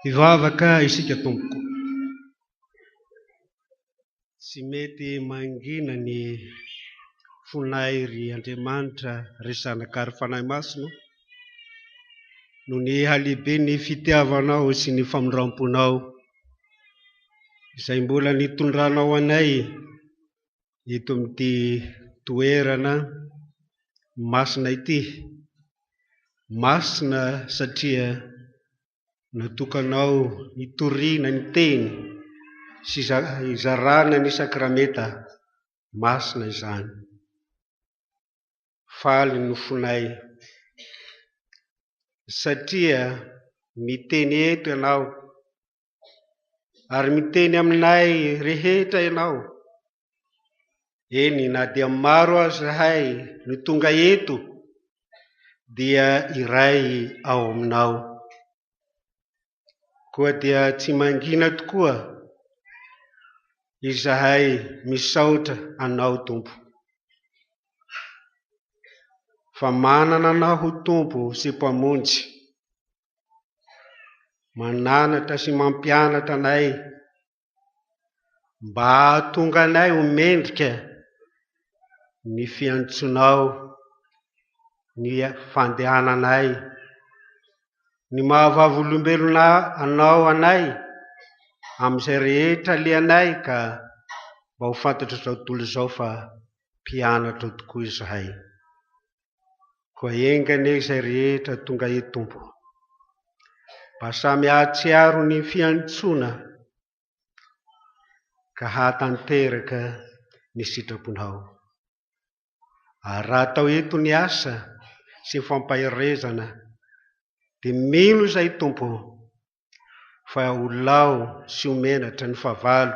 Hivavaka isika tompoko. Tsy mety mangina ny fonay ry Andriamanitra resanakary fanahy masina no ny halehibe ny fitiavanao sy ny famonram-ponao izay mbola nitondranao anay eto amin'ity toerana masina ity. Masina satria natokanao hitoriana ny teny sy hizarana ny sakramenta masina izany. Faly ny fonay satria miteny eto ianao ary miteny aminay rehetra ianao. Eny na dia maro azy zahay ny tonga eto dia iray ao aminao. Koa dia tsy mangina tokoa izahay misaotra anao Tompo, fa manana anao ho Tompo sy mpamonjy, mananatra sy mampianatra anay mba hahatonga anay ho mendrika ny fiantsonao, ny fandehananay, ny mahavavy olombelona anao anay amin'izay rehetra alianay ka mba ho fantatra izao tontolo izao fa mpianatra tokoa izahay. Koa engane izay rehetra tonga eto Tompo, mba samy hahatsiaro ny fiantsona ka hahatanteraka ny sitraponao. Ary raha atao eto ny asa sy fampahirezana dia mino izay Tompo fa ho lao sy ho menatra ny favalo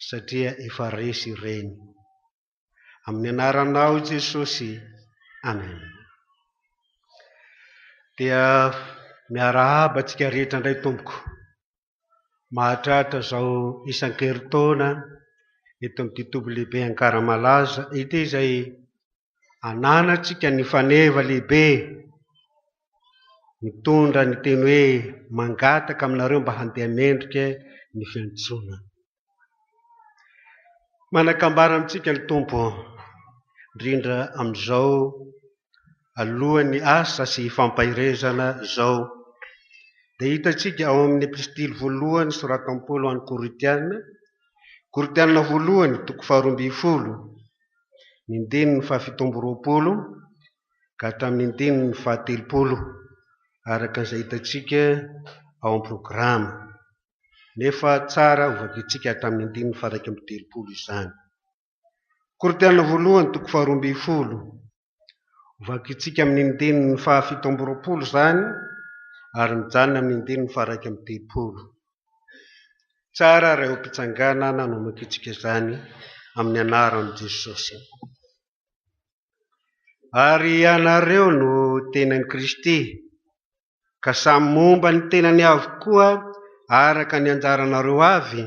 satria efa resy ireny. Amin'ny anaranao Jesosy, amen. Dia miarahaba antsika rehetra indray Tompoko, mahatratra izao isan-keritaona eto amin'ity toby lehibe Ankaramalaza ity izay ananantsika ny faneva lehibe mitondra ny teny hoe mangataka aminareo mba handeha mendrika ny fiantsona. Manakambara amintsika ny Tompo indrindra amin'izao alohan'ny asa sy fampahirezana izao. Dia hitantsika ao amin'ny epistily voalohany soratan'ny Paoly ho an'ny Koritianina voalohany 12 ny ndininy 17 ka hatramin'ny ndininy 30 araka izay hitantsika ao amin'ny programa. Nefa tsara ovakitsika hatramin'ny ndininy 130 izany. Koritianina voalohany 12 ovakitsika amin'ny ndininy 17 izany ary mijanona amin'ny ndininy 130. Tsara raha mpitsanganana no makitsika izany amin'ny anaran'i Jesosy. Ary ianareo no tenan'i Kristy, ka samy momba ny tenany avokoa araka ny anjaranareo avy.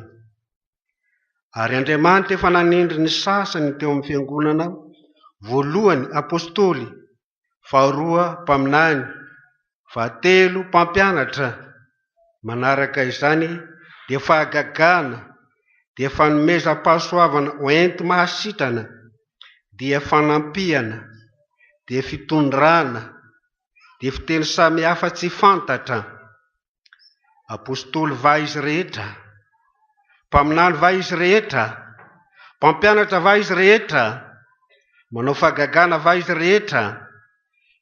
Ary Andriamanitra efa nanindry ny sasany teo amin'ny fiangonana, voalohany apôstôly, faharoa mpaminany, fahatelo mpampianatra. Manaraka izany dia fahagagana, dia fanomezam-pahasoavana ho enti mahasitrana, dia fanampiana, dia fitondrana, dia fiteny samihafa tsy fantatra. Apôstôly va izy rehetra, mpaminany va izy rehetra, mpampianatra va izy rehetra, manao fahagagana va izy rehetra,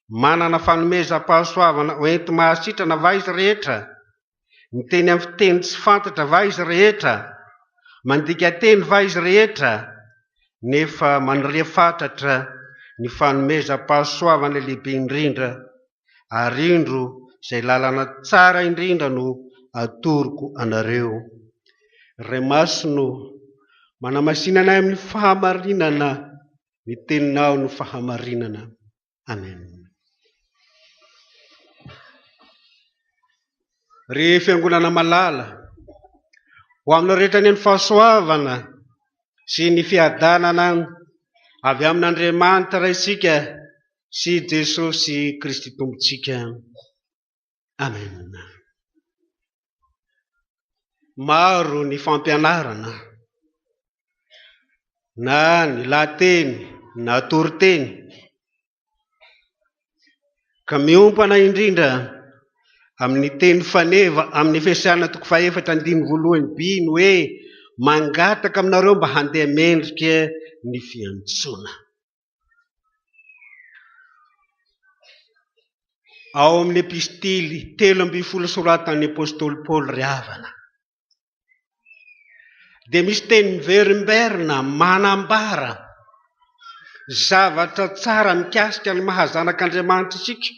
manana fanomezam-pahasoavana ho enti mahasitrana va izy rehetra, miteny amin'ny fiteny tsy fantatra va izy rehetra, mandika teny va izy rehetra, nefa manoria fatratra ny fanomezam-pahasoavana lehibe indrindra. Ary indro izay lalana tsara indrindra no atoroko anareo. Ray Masino manamasinanay amin'ny fahamarinana, ny teninao no fahamarinana. Amen. Ry fiangonana malala, ho amin'ny rehetra ny fahasoavana sy ny fiadanana avy amin'Andriamanitra raitsika sy Jesosy Kristy Tompontsika. Amen. maro ny fampianarana na ny lateny na toriteny ka miompana indrindra amin'ny teny faneva amin'ny Efesiana 4:1-5 hoe mangataka aminareo mba handeha mendrika ny fiantsoana. Ao amin'ny epistily 3 soratan'ny apôstôly Paul ry havana dia misy teny miverimberina manambara zavatra tsara mikasika ny mahazanak'Andriamanitra isika,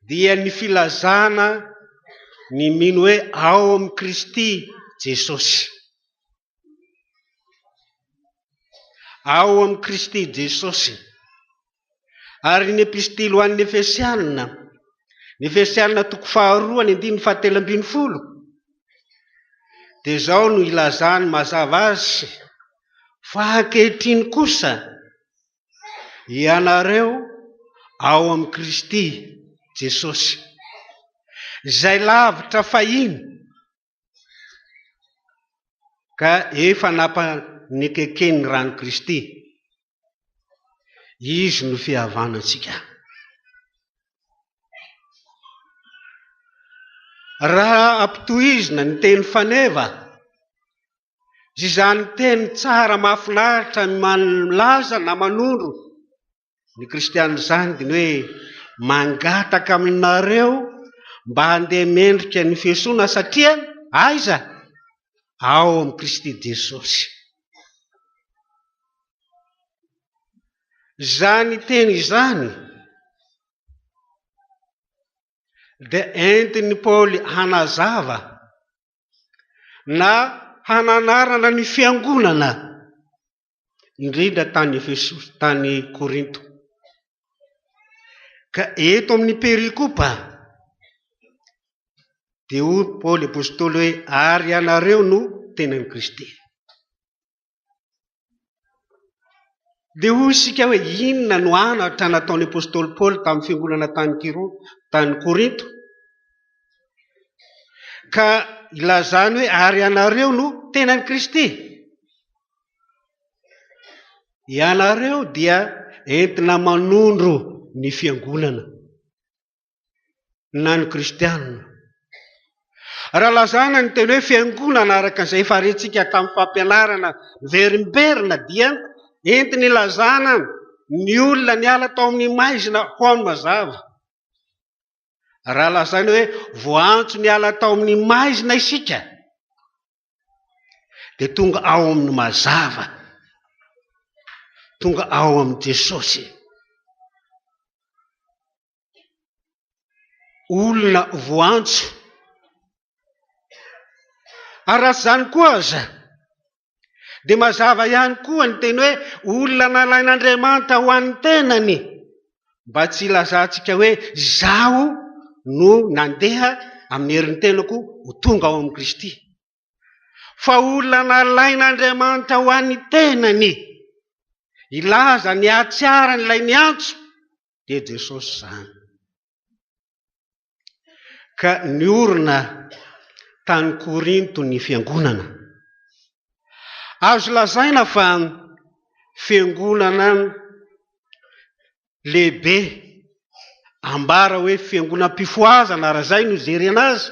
dia ny filazana ny mino hoe ao amin'ny Kristy Jesosy. Ao amin'ny Kristy Jesosy. Ary ny epistily ho an'ny Efesiana, ny Efesiana 2:7-10 dia zao no ilazany mazava azy fa ankehitriny kosa ianareo ao amin'ny Kristy Jesosy, izay lavitra fahiny ka efa nampanekeken'ny rano Kristy. Izy no fihavanantsika. Raha ampitohizina ny teny faneva, izany teny tsara mahafinaritra malaza na manondro ny kristianina izany dia ny hoe mangataka aminareo mba handeha mendrika ny fiantsoana satria aiza ao amin'ny Kristy Jesosy. Zany teny izany dia entiny Paul hanazava na hananarana ny fiangonana indrindra tany Korinto. Ka eto amin'ny perikopa dia hoy Paul apôstôly hoe ary ianareo no tenan'i Kristy. Dia hoy isika hoe inona no anatra nataon'ny apôstôly Paul tamin'ny fiangonana tany Korinto ka ilazany hoe ary ianareo no tenan'i Kristy. Ianareo dia entina manondro ny fiangonana na ny kristianina. Raha lazana ny teny hoe fiangonana araka izay efa rentsika tamin'ny fampianarana verimberina dia entiny ilazana ny olona niala tao amin'ny maizina ho amin'ny mazava. Raha lazana hoe voantso niala tao amin'ny maizina isika dia tonga ao amin'ny mazava, tonga ao amin'ny Jesosy. Olona voantso. Ary raha izany koa aza dia mazava ihany koa ny teny hoe olona nalain'Andriamanitra ho an'ny tenany, mba tsy ilazantsika hoe zaho no nandeha amin'ny herin'ny tenako ho tonga ao amin'ny Kristy, fa olona nalain'Andriamanitra ho an'ny tenany, ilaza ny atsiarany ilay niantso dia Jesosy izany. Ka niorina tany Korinto ny fiangonana. Azo lazaina fa fiangonana lehibe, ambara hoe fiangonam-pifoazana, raha izay no jerena azy,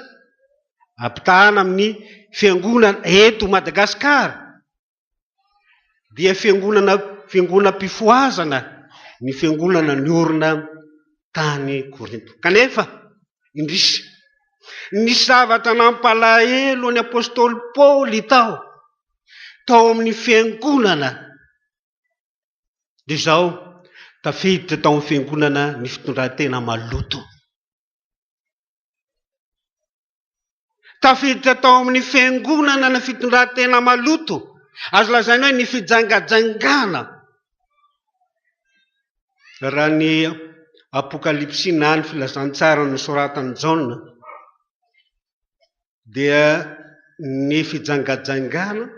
ampitahana amin'ny fiangonana eto Madagasikara, dia fiangonam-pifoazana ny fiangonana niorina tany Korinto. Kanefa indrisy ny zavatra nampalahelo ny apôstôly Paul tao amin'ny fiangonana dia izao tafiditra tao amin'ny fiangonana ny fitondran-tena maloto. Tafiditra tao amin'ny fiangonana ny fitondran-tena maloto. Azo lazaina hoe ny fijangajangana. Raha ny apokalipsy na ny filazantsara ny soratan'i Jaona dia ny fijangajangana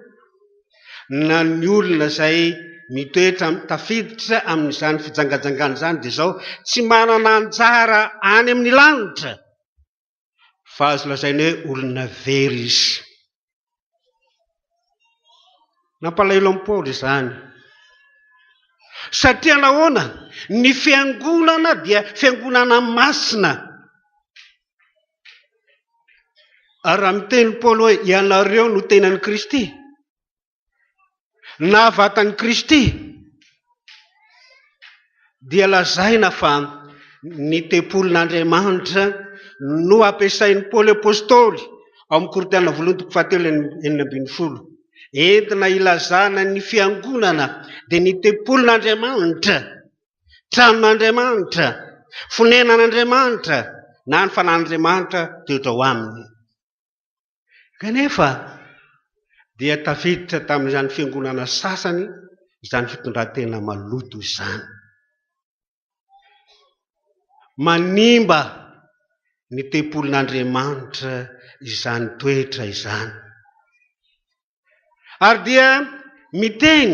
na ny olona izay mitoetra tafiditra amin'izany fijangajangana izany dia izao tsy manana anjara any amin'ny lanitra fa azo lazainy hoe olona very izy. Nampalahelo amin'ny Paoly izany satria nahoana ny fiangonana dia fiangonana masina. Ary raha miteny Paoly hoe ianareo no tenan'ny Kristy na vatan'ny Kristy, dia lazaina fa ny tempolon'Andriamanitra no ampiasain'ny Paoly apôstôly ao amin'ny Korintiana 7:9 entina ilazana ny fiangonana dia ny tempolon'Andriamanitra, tranon'Andriamanitra, fonenan'Andriamanitra na ny fanan'Andriamanitra toetra ho aminy. Kanefa dia tafiditra tamin'izany fiangonana sasany izany fitondran-tena maloto izany, manimba ny tempolon'Andriamanitra izany toetra izany. Ary dia miteny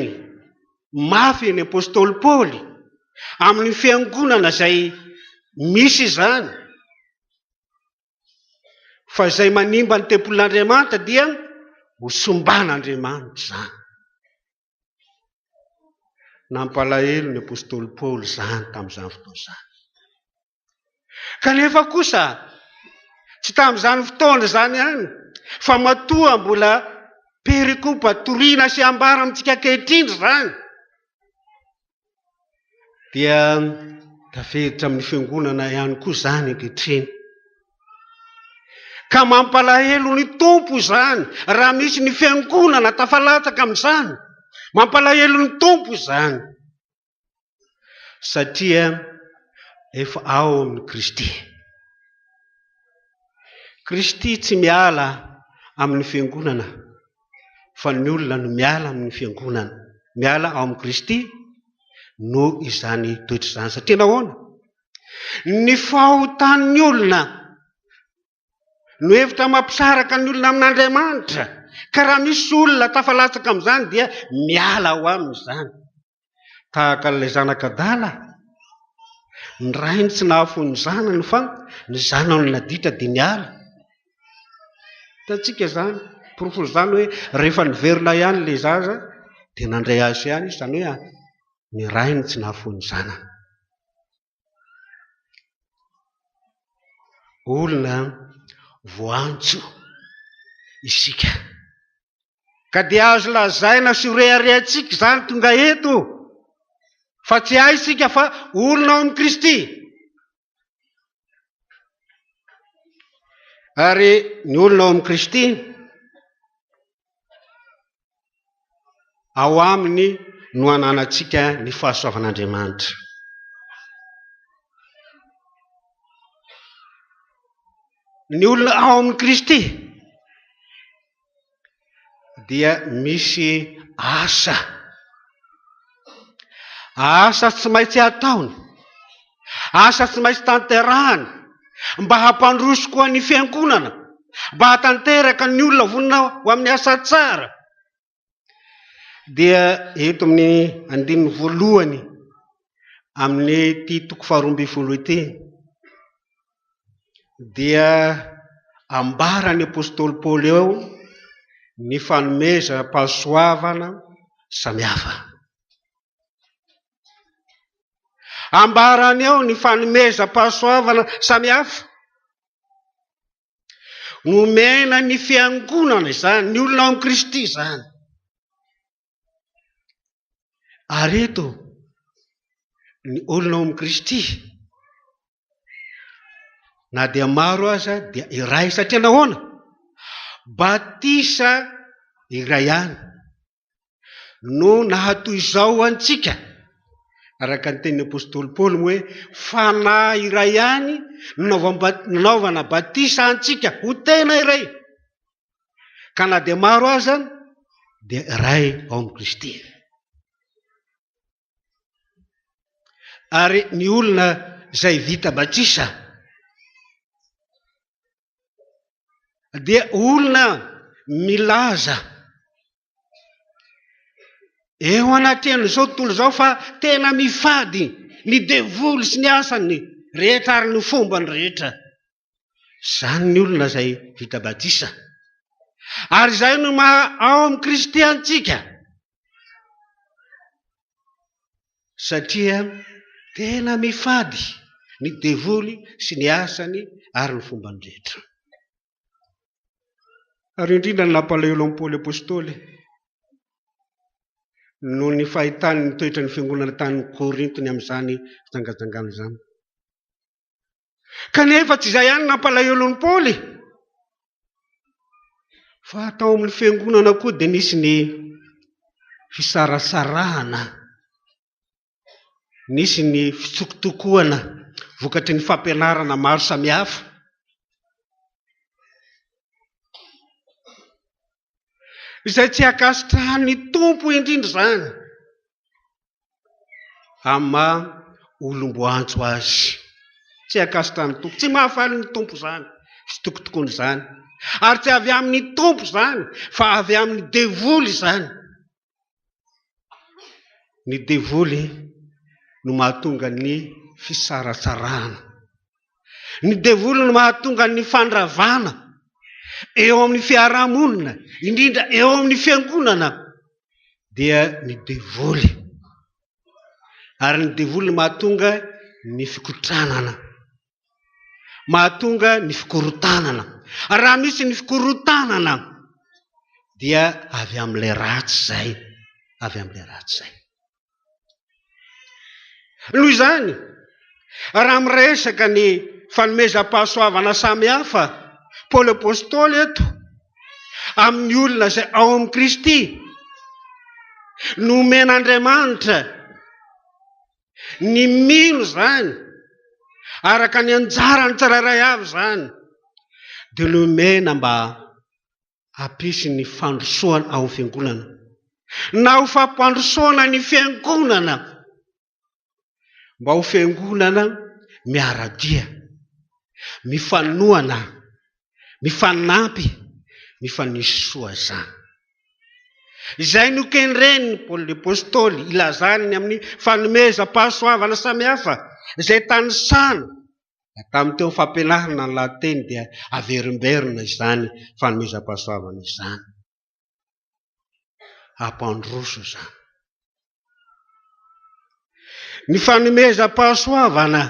mafy ny apôstôly Paoly amin'ny fiangonana izay misy izany fa izay manimba ny tempolon'Andriamanitra dia ho somban'Andriamanitra izany. Nampalahelo ny apôstôly Paoly izany tamin'izany fotoana izany. Kanefa kosa tsy tamin'izany fotoana izany ihany fa matoa mbola perikopa toriana sy ambara amintsika ankehitriny izany, dia tafiditra amin'ny fiangonana ihany koa izany ankehitriny. Ka mampalahelo ny tompo izany raha misy ny fiangonana tafalatsaka amin'izany, mampalahelo ny tompo izany satria efa ao amin'ny Kristy. Kristy tsy miala amin'ny fiangonana fa ny olona no miala amin'ny fiangonana, miala ao amin'ny Kristy no izany toetra izany. Satria nahoana? Ny fahotan'ny olona no hevitra mampisaraka ny olona amin'Andriamanitra, ka raha misy olona tafalatsaka amin'izany dia miala ho amin'izany. Tahaka ilay zanak'Adala, ny rainy tsy nahafony ny zanany fa ny zanany naditra dia niala. Hitantsika izany, porofo izany hoe rehefa niverina ihany ilay zaza dia nandray azy ihany, izany hoe ny rainy tsy nahafony ny zanany. Olona voantso isika, ka dia azo lazaina sy reharehantsika izany tonga eto fa tsy hay isika fa olona ao amin'ny Kristy. Ary ny olona ao amin'ny Kristy ao aminy no ananantsika ny fahasoavan'Andriamanitra. Ny olona ao amin'ny Kristy dia misy asa tsy maintsy ataony, asa tsy maintsy tanterahany mba hampandroso koa ny fiangonana, mba hatanteraka ny olona vonona ho amin'ny asa tsara. Dia eto amin'ny 1 amin'ny ity toko 12 ity dia ambara ny apôstôly Paoly eo ny fanomeza-pahasoavana samihafa. Ambarany eo ny fanomeza-pahasoavana samihafa nomena ny fiangonana izany, ny olona ao amin'ny Kristy izany. Ary eto ny olona ao amin'ny Kristy na dia maro aza dia iray, satria nahoana? Batisa iray ihany no nahatoy izao antsika, araka ny tenin'ny apôstôly Paoly hoe fanahy iray ihany nanaovana batisa antsika ho tena iray. Ka na dia maro aza dia iray ao amin'ny Kristy. Ary ny olona izay vita batisa dia olona milaza eo anatin'izao tontolo izao fa tena mifady ny devoly sy ny asany rehetra ary ny fombany rehetra. Zany ny olona zay vita batisa. Ary zay no maha ao amin'ny kristiantsika. Satria tena mifady ny devoly sy ny asany ary ny fombany rehetra. Ary indrindra ny nampalahelo amin'ny Paoly apôstôly noho ny fahitany ny toetra ny fiangonana tany Korintony amin'izany fitsangajangana izany. Kanefa tsy izay ihany nampalahelo ny Paoly, fa atao amin'ny fiangonana koa dia nisy ny fisarasarahana, nisy ny fitsokotokoana vokatry ny fampianarana maro samihafa. Izay tsy akasitrahan'ny tompo indrindra zany amin'ny maha olomboantso azy. Tsy akasitrahan'ny tompo, tsy mahafaly ny tompo zany fitokotokony zany, ary tsy avy amin'ny tompo zany fa avy amin'ny devoly zany. Ny devoly no mahatonga ny fisarasarahana, ny devoly no mahatonga ny fandravana eo amin'ny fiarahamonina, indrindra eo amin'ny fiangonana, dia ny devoly. Ary ny devoly no mahatonga ny fikotranana, mahatonga ny fikorotanana. Raha misy ny fikorotanana dia avy amin'ilay ratsy zay, avy amin'ilay ratsy zay. Noho izany, raha miresaka ny fanomezam-pahasoavana samihafa Paoly apôstôly eto amin'ny olona izay ao amin'ny Kristy, nomen'Andriamanitra ny mino zany araka ny anjarany tsirairay avy zany, dia nomena mba hampisy ny fandrosoana ao fiangonana, na ho fampandrosoana ny fiangonana, mba ho fiangonana miaradia, mifanoana, mifanampy, mifanisy soa zany. Izay no kenireny Paoly apôstôly ilazany amin'ny fanomezam-pahasoavana samihafa izay tanisana tamin'ny teo fampianarana ny lahateny, dia averimberina izany fanomezam-pahasoavana izany, ampandroso zany. Ny fanomezam-pahasoavana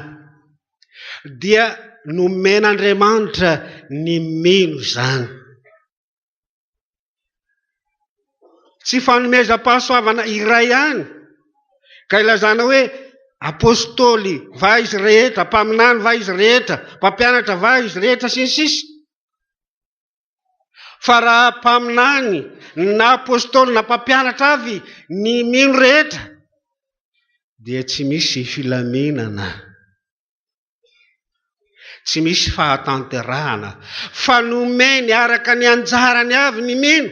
dia nomen'Andriamanitra ny mino zany. Tsy fanomezam-pahasoavana iray ihany ka ilazana hoe apôstôly va izy rehetra, mpaminany va izy rehetra, mpampianatra va izy rehetra, sy ny sisa. Fa raha mpaminany na apôstôly na mpampianatra avy ny mino rehetra, dia tsy misy filaminana, tsy misy fahatanterahana, fa nomeny araka ny anjarany avy ny mino,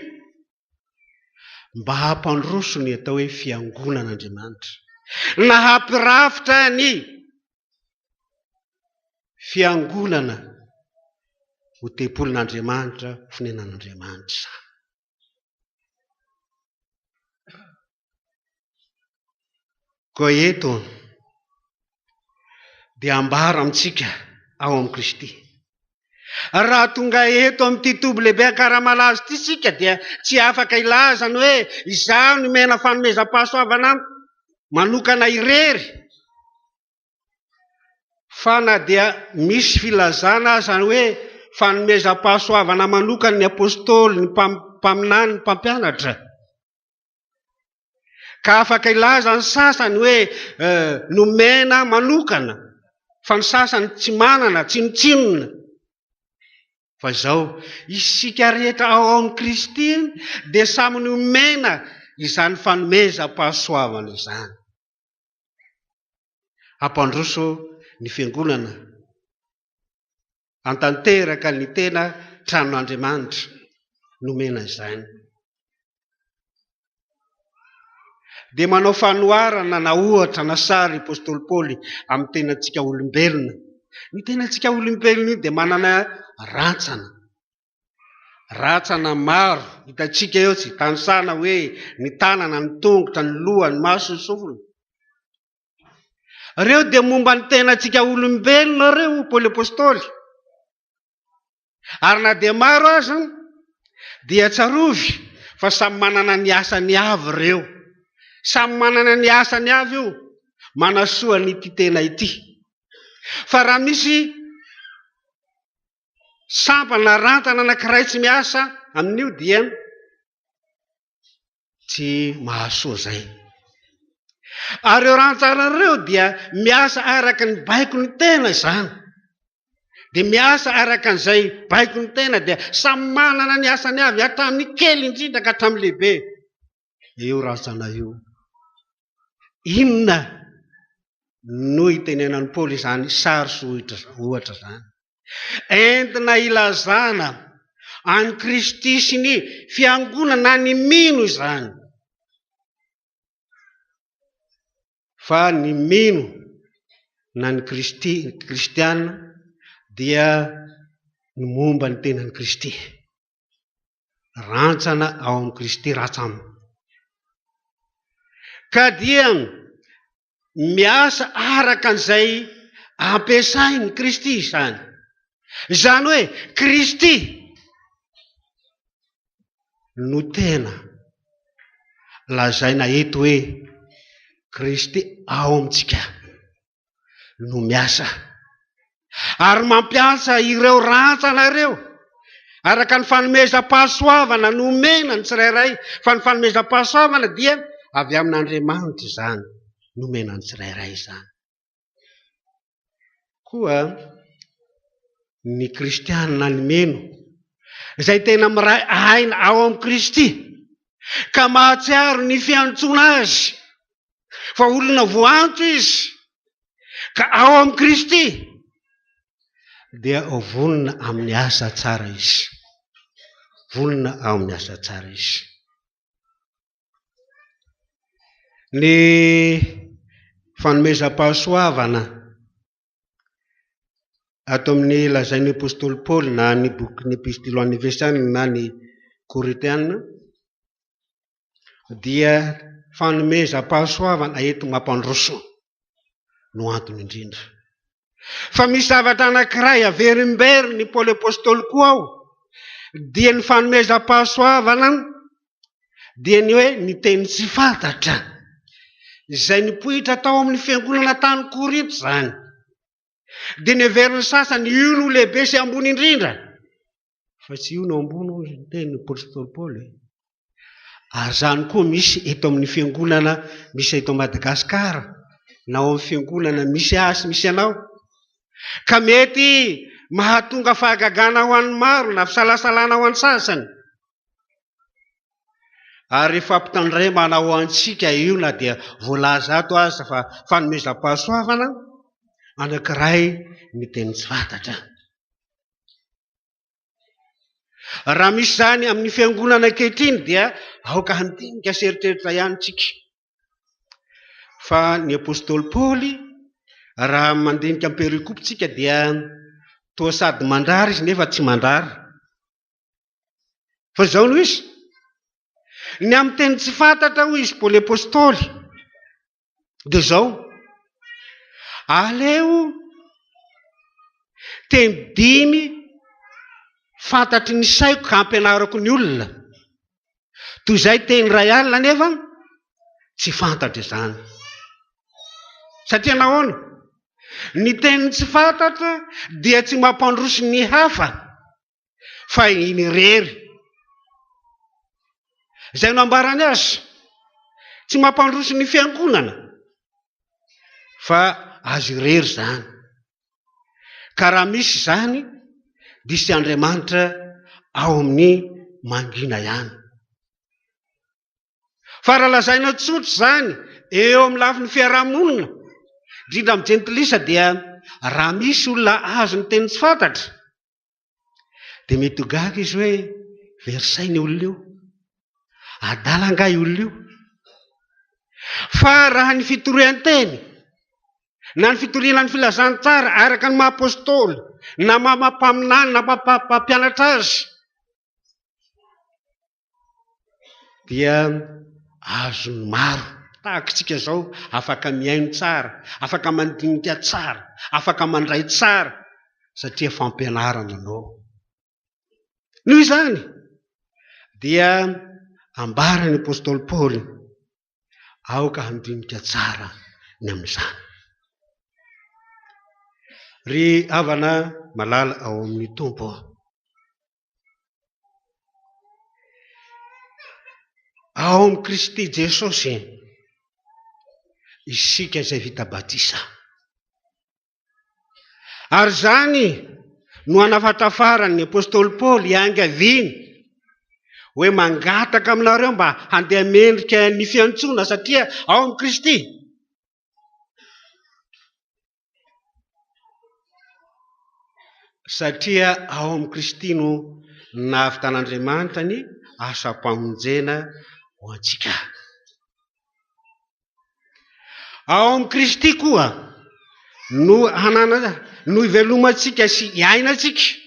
mba hampandroso ny atao hoe fiangonan'Andriamanitra, na hampirafitra ny fiangonana ho tempolin'Andriamanitra, fonenan'Andriamanitra. Koa eto dia ambara amintsika ao amin'ny Kristy. Raha tonga eto amin'ity toby lehibe akaramalazy ity sika, dia tsy afaka ilazany hoe izaho nomena fanomezam-pahasoavana manokana irery, fa na dia misy filazana zany hoe fanomezam-pahasoavana manokana ny apôstôly, ny mpaminany, ny mpampianatra, ka afaka ilaza ny sasany hoe nomena manokana, fa ny sasany tsy manana, tsinotsinona. Fa zao isika rehetra ao amin'ny Kristy dia samy nomena izany fanomezam-pahasoavana izany, hampandroso ny fiangonana, antanteraka ny tena tranon'Andriamanitra, nomena izany. Dia manao fanoharana na ohatra na sary apôstôly Paoly amin'ny tenantsika olombelona. Ny tenantsika olombelona io dia manana ratsana maro, hitantsika eo tsy tanisana hoe ny tanana, ny tongotra, ny loha, ny maso, ny sofina. Reo dia momba ny tenantsika olombelona reo Paoly apôstôly. Ary na dia maro aza dia tsarovy fa samy manana ny asany avy ireo. Samy manana ny asany avy io manasoa nyity tena ity. Fa raha misy sampana rantana anankiray tsy miasa amin'io dia tsy mahasoa zay. Ary eo rantsana ireo dia miasa araka ny baiko ny tena izany. Dia miasa araka an'izay baiko ny tena dia samy manana ny asany avy hatramin'ny kely indrindra ka hatramin'ny lehibe. Eo rantsana io. Inona no itenenan'ny Paoly izany sary ohatra zany? Entina ilazana any Kristy sy ny fiangonana ny mino izany. Fa ny mino na ny kristiana dia ny momba ny tenan'ny Kristy. Rantsana ao amin'ny Kristy ratsamina. Ka dia miasa araka an'izay ampiasainy Kristy izany. Izany hoe Kristy no tena lazaina eto hoe Kristy ao amintsika no miasa. Ary mampiasa ireo rantsana ireo araka ny fanomezam-pahasoavana no omena ny tsirairay. Fa ny fanomezam-pahasoavana dia avy amin'Andriamanitra izany no omena ny tsirairay izany. Koa ny kristianina ny meno izay tena miray aina ao amin'ny Kristy ka mahatsiaro ny fiantsoana azy fa olona voantso izy ka ao amin'ny Kristy dia vonona amin'ny asa tsara izy. Vonona ao amin'ny asa tsara izy. Ny fanomezam-pahasoavana ato amin'ny lazain'ny apôstôly Paoly na ny boky ny epistily ho an'ny Efesiana na ny Korintiana dia fanomezam-pahasoavana ento mampandroso no antony indrindra. Fa misy zavatra anankiray averimbery ny Paoly apôstôly koa ao, dia ny fanomezam-pahasoavana dia ny hoe ny teny tsy fantatra izay nipohitra tao amin'ny fiangonana tany Korinto zany. Dia ny heveriny sasany io no lehibe sy ambony indrindra. Fa tsy io no ambony ny teny apôstôly Paoly. Ary zany koa misy eto amin'ny fiangonana misy eto Madagasikara na ao amin'ny fiangonana misy asy misy anao. Ka mety mahatonga fahagagana ho an'ny maro na fisalasalana ho an'ny sasany. Ary fampitandremana ho antsika io na dia voalaza ato aza fa fanomezam-pahasoavana anankiray ny teny tsy fantatra. Raha misy zany amin'ny fiangonana ankehitriny dia aoka handinika sy eritreritra ihany tsika. Fa ny apôstôly Paoly raha mandinika amin'ny perikopitsika dia toa sady mandrary izy nefa tsy mandrary. Fa zao no izy. Ny amin'ny teny tsy fantatra ho izy Paoly apôstôly. Dia zao. Aleo teny 5 fantatry ny saiko ka ampianarako ny olona. Toy izay teny ray alina nefa tsy fantatra izany. Satria nahoana? Ny teny tsy fantatra dia tsy mampandroso ny hafa fa iny rery. Izay no ambarany azy. Tsy mampandroso ny fiangonana fa azy rery zany. Ka raha misy zany disy Andriamanitra ao amin'ny mangina ihany. Fa raha lazaina tsotra zany eo amin'ny lafin'ny fiarahamonina indrindra amin'ny jentilisa dia raha misy olona azo ny teny tsy fantatra dia mety ho gaga izy hoe verisainy olona io, adala nga olona io. Fa raha ny fitorian-teny na ny fitoriana ny filazany tsara araka ny maha-apôstôly na mampaminany na mampianatra azy dia azony maro. Tahakitsika zao afaka miaino tsara, afaka mandinika tsara, afaka mandray tsara satria fampianarana anao. noho izany dia ambarany apôstôly Paoly aoka handinika tsara ny amin'izany. Ry havana malala ao amin'ny tompo, ao amin'ny Kristy Jesosy isika izay vita batisa, ary zany no anafatafarany apôstôly Paoly iangaviany hoe mangataka aminareo mba handeha mendrika ny fiantsoana satria ao amin'ny Kristy. Satria ao amin'ny Kristy no nahavitan'Andriamanitra ny asa-pamonjena ho antsika. Ao amin'ny Kristy koa no hanana no ivelomantsika sy iainantsika.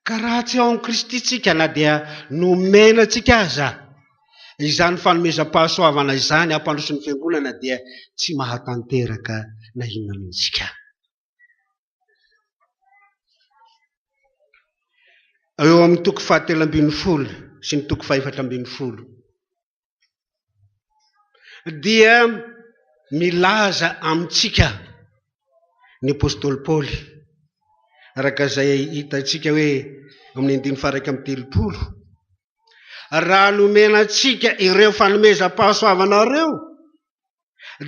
Ka raha tsy ao amin'ny Kristy tsika na dia nomenantsika aza izany fanomezam-pahasoavana izany ampandrosin'ny fiangonana dia tsy mahatanteraka na inona mihitsika. Eo amin'ny toko 7:10 sy ny toko 4:10 dia milaza amintsika ny apôstôly Paoly araka izay hitantsika hoe amin'ny 1:30 raha nomenantsika ireo fanomezam-pahasoavanareo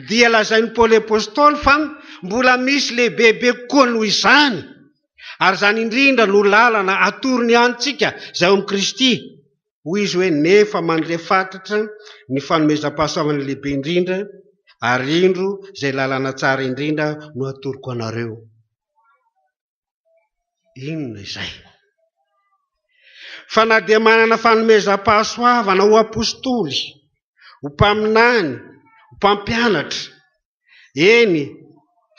dia lazainy Paoly apôstôly fa mbola misy lehibebe koa noho izany, ary zany indrindra no lalana atorony antsika izay ao amin'ny Kristy. Hoy izy hoe nefa mandrefatotra ny fanomezam-pahasoavana lehibe indrindra ary indro izay lalana tsara indrindra no atoroko anareo. Inona izay? Fa na dia manana fanomezam-pahasoavana ho apôstôly, ho mpaminany, ho mpampianatra, eny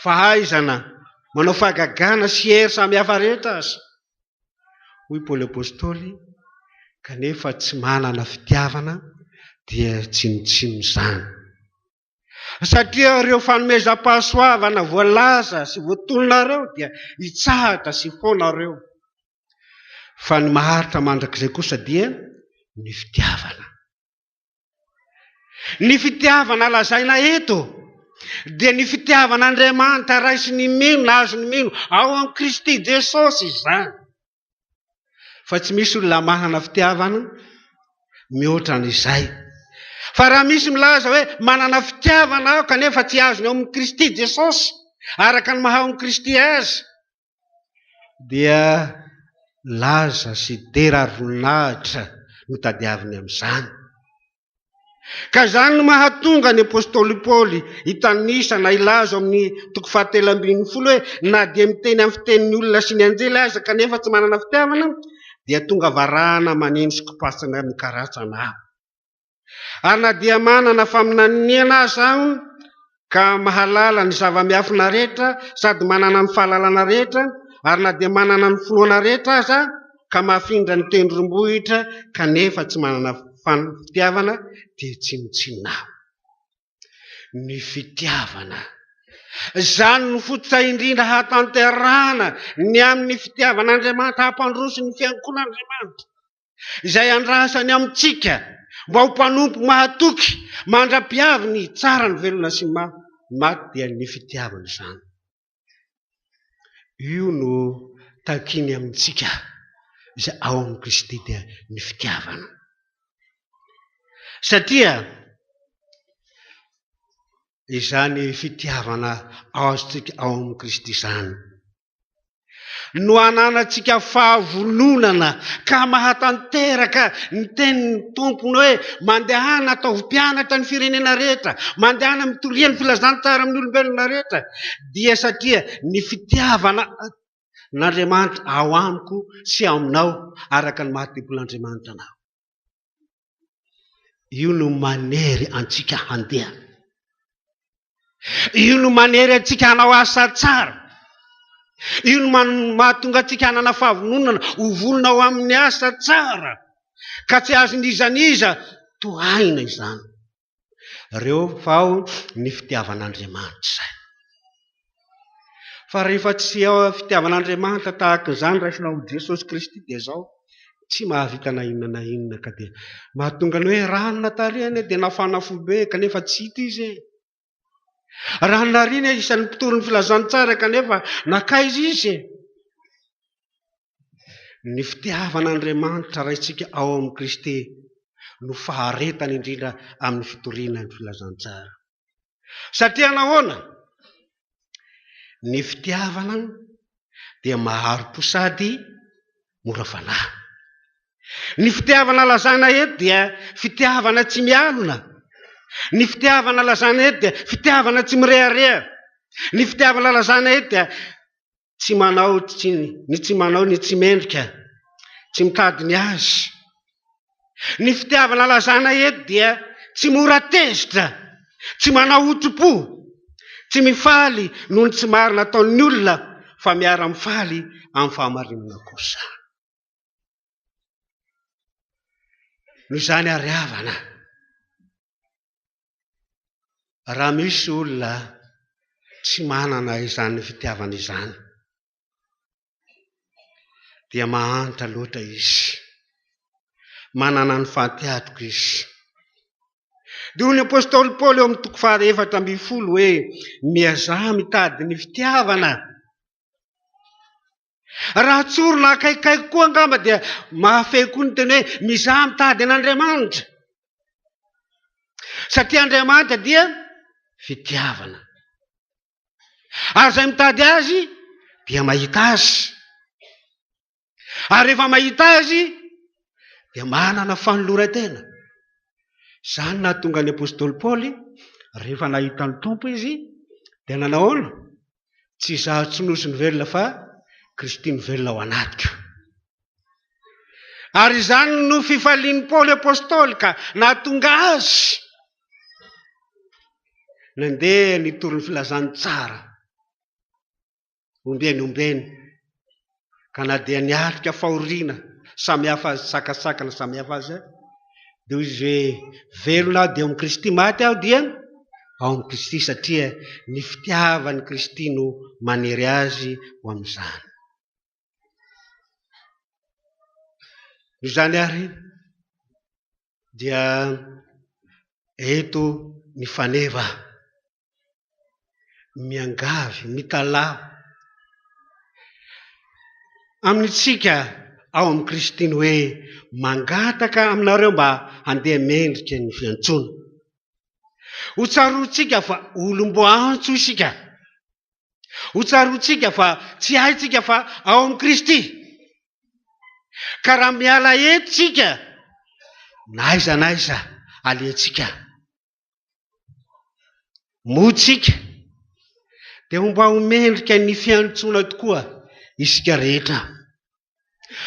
fahaizana manao fahagagana sy hery samihafa rehetra aza, hoy Paoly apôstôly, kanefa tsy manana fitiavana dia tsinotsino izany. Satria ireo fanomezam-pahasoavana voalaza sy voatolonareo dia hitsahatra sy fonareo. Fa ny maharitra mandrakizay kosa dia ny fitiavana. Ny fitiavana lazaina eto dia ny fitiavan'Andriamanitra raisy ny mino na azo ny mino ao amin'ny Kristy Jesosy izany. Fa tsy misy olona manana fitiavana mihoatra n'izay. Fa raha misy milaza hoe manana fitiavana aho kanefa tsy azony ao amin'ny Kristy Jesosy araka ny maha ao amin'ny Kristy azy, dia laza sy dera ary voninahitra no tadiaviny amin'izany. Ka zany no mahatonga ny apôstôly Paoly hitanisa na ilaza amin'ny toko 7:10 hoe na dia miteny amin'ny fitenin'ny olona sy ny anjely aza kanefa tsy manana fitiavana dia tonga varahana maneno sy kopasana mikaratsana. Ary na dia manana faminaniana aza aho ka mahalala ny zava-miafina rehetra sady manana ny fahalalana rehetra, ary na dia manana ny finoana rehetra aza ka mahafindra ny tendrombohitra kanefa tsy manana fitiavana dia tsinotsinona. Ny fitiavana zany no fototra indrindra hatanterahana ny amin'ny fitiavan'Andriamanitra hampandroso ny fiangonan'Andriamanitra izay andrasany amintsika mba ho mpanompo mahatoky mandra-piavy ny tsara, ny velona sy maty dia ny fitiavana izany. Io no takiny amintsika izay ao amin'ny Kristy dia ny fitiavana. Satria izany fitiavana azontsika ao amin'ny Kristy izany no ananantsika fahavononana ka mahatanteraka ny tenin'ny tompony hoe mandehana atao mpianatra ny firenena rehetra, mandehana mitoriany filazantsara amin'ny olombelona rehetra, dia satria ny fitiavana n'Andriamanitra ao amiko sy aminao araka ny mahatempolan'Andriamanitra anao. Io no manery antsika handeha. Io no manery antsika hanao asa tsara. Io no mahatonga antsika hanana fahavononana ho vonona ao amin'ny asa tsara ka tsy azon'izaniza tohaina izany. Reo fao ny fitiavan'Andriamanitra izay. fa rehefa tsy fitiavan'Andriamanitra tahaka izany raisinao Jesosy Kristy dia zao tsy mahavita na inona ka dia mahatonga ny hoe ranona tarihany dia nafana folobe kanefa tsy hita izy ranona riny isan'ny mpitory ny filazantsara kanefa nakaizy izy ny fitiavan'Andriamanitra raintsika ao amin'ny Kristy no faharetany indrindra amin'ny fitoriana ny filazantsara satria nahoana ny fitiavana dia maharom-po sady mora fanahy ny fitiavana lazana eto dia fitiavana tsy mialona ny fitiavana lazana eto dia fitiavana tsy mirehareha ny fitiavana lazana eto dia tsy manao ny tsy mendrika tsy mitady ny azy ny fitiavana lazana eto dia tsy mora tezitra tsy manao otro-po tsy mifaly noho ny tsy marina ataon'ny olona fa miara-mifaly amin'ny fahamarinana kosa noho izany ary havana raha misy olona tsy manana izany fitiavana izany dia mahantra loatra izy manana ny fahatihatoka izy dia hoy ny apôstôly Paoly eo amin'ny 4:10 hoe miazaha mitady ny fitiavana raha tsorona akaikaiky koa angamba dia mahafehy koa ny teny hoe mizaha mitady an'Andriamanitra satria Andriamanitra dia fitiavana ary izay mitady azy dia mahita azy ary rehefa mahita azy dia manana fanoloran-tena izany nahatonga ny apôstôly Paoly rehefa nahita ny tompo izy dia nanahoana tsy izaho tsonosy ny velona fa Kristy ny velona ao anatiko ary izany no fifalian'ny Paoly apôstôly ka nahatonga azy nandeha nitory ny filazany tsara ombeny ka na dia niatrika fahoriana samihafa azy sakasakana samihafa azy dia izy hoe velona dia amin'ny Kristy maty aho dia ao amin'ny Kristy satria ny fitiavany Kristy no maniry azy ho amin'izany izany ary dia eto ny faneva miangavy mitalao amintsika ao amin'ny Kristy ny hoe mangataka aminareo mba handeha mendrika ny fiantsoana ho tsaroantsika fa olom-boantso isika ho tsaroantsika fa tsy haitsika fa ao amin'ny Kristy ka raha miala etsika naiza aleantsika motsika dia mba homendrika ny fiantsoana tokoa isika rehetra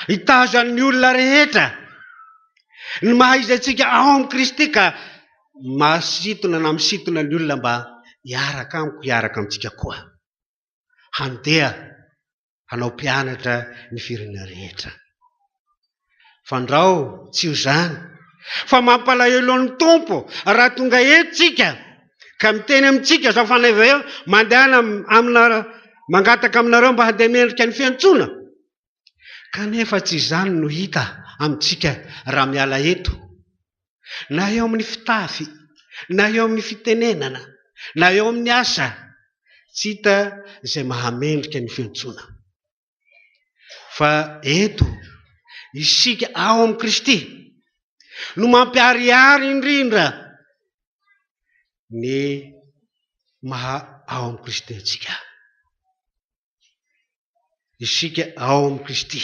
hitazan'ny olona rehetra ny mahaizatsika ao amin'ny Kristy ka masitona na misitona ny olona mba hiaraka amintsika koa handeha hanao mpianatra ny firenena rehetra fandrao tsy ho zany fa mampalahelo ny tompo raha tonga etsika ka miteny amintsika zao faneva eo mandehana mangataka aminareo mba handeha mendrika ny fiantsoana kanefa tsy izany no hita amintsika raha miala eto na eo amin'ny fitafy na eo amin'ny fitenenana na eo amin'ny asa tsy hita izay mahamendrika ny fiantsoana fa eto isika ao amin'ny Kristy no mampiariary indrindra ny ao amin'ny Kristy antsika isika ao amin'ny Kristy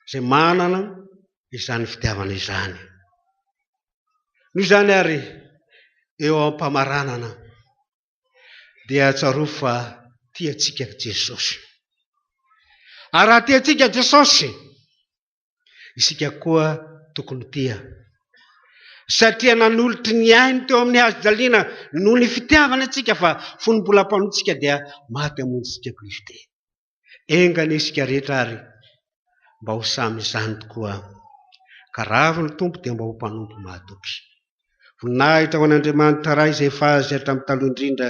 izay manana izany fitiavana izany noho izany ary eo am-pamaranana dia tsaroa fa tiatsika Jesosy ary raha tiatsika Jesosy isika koa tokony tia satria nanolotry ny ainy teo amin'ny hazojaliana noho ny fitiavana atsika fa fonombolam-panotsika dia maty hamonjitsika Kristy engany isika rehetra ary mba ho samy izany tokoa ka raha ny tompo dia mba ho mpanompo mahatoky voninahitra ho an'Andriamanitra ray izay fahazy hatramin'ny taloha indrindra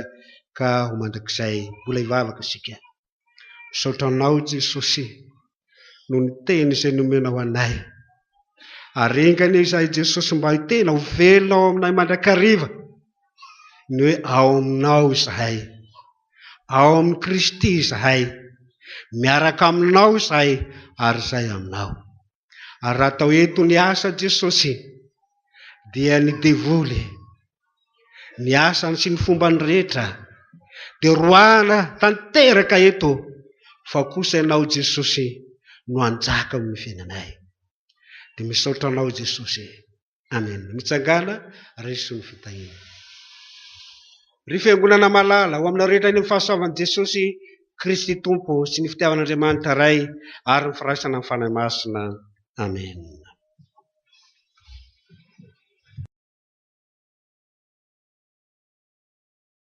ka ho mandrakizay mbola hivavaka isika. Misaotra anao Jesosy no ny teny izay nomena ho anay. Aringana izahay Jesosy mba hitena ho velona ao aminay mandrakariva ny hoe ao aminao izahay, ao amin'ny Kristy izahay, miaraka aminao izahay ary izay aminao. Ary raha atao eto ny asa Jesosy dia ny devoly, ny asany sy ny fombany rehetra dia roana tanteraka eto, fa kosa ianao Jesosy no anjaka amin'ny fiainanay. Dia misaotra anao Jesosy. Amen. Mitsangana resy ny fitahina. Ry fiangonana malala ho amina rehetra eny amin'ny fahasoavan'i Jesosy Kristy Tompo sy ny fitiavan'Andriamanitra Ray ary ny firaisana amin'ny fanahy masina. Amen.